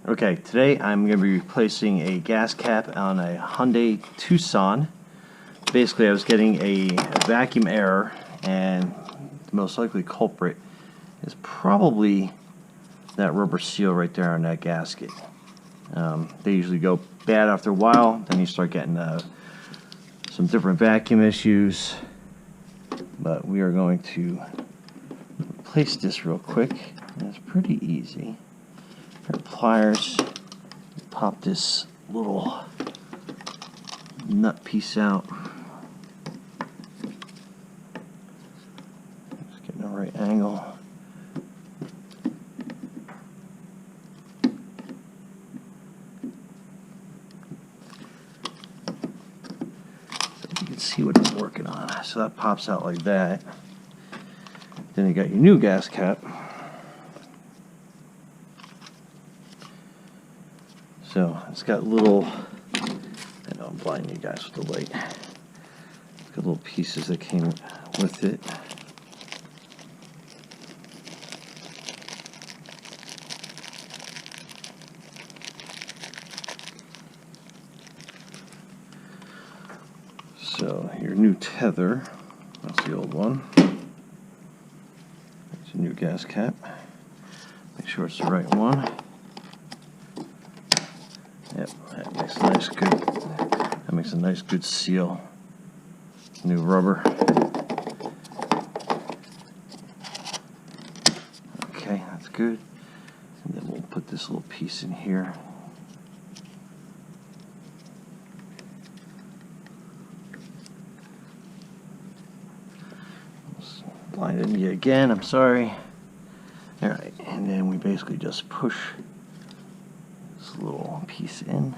Okay, today I'm going to be replacing a gas cap on a Hyundai Tucson. Basically, I was getting a vacuum error, and the most likely culprit is probably that rubber seal right there on that gasket. They usually go bad after a while, then you start getting some different vacuum issues. But we are going to replace this real quick, and it's pretty easy. Our pliers, pop this little nut piece out. Just getting the right angle. So you can see what I'm working on. So that pops out like that. Then you got your new gas cap. So it's got little, I know I'm blinding you guys with the light. It's got little pieces that came with it. So your new tether, that's the old one. That's your new gas cap. Make sure it's the right one. Yep, that makes a nice good seal. New rubber. Okay, that's good. And then we'll put this little piece in here. Blinded you again, I'm sorry. Alright, and then we basically just push this little piece in.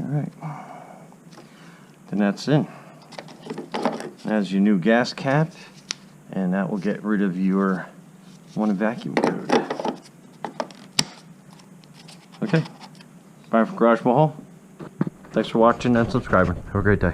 Alright, then that's in. That's your new gas cap, and that will get rid of your one vacuum code. Okay, bye from Garage Mahal. Thanks for watching and subscribing. Have a great day.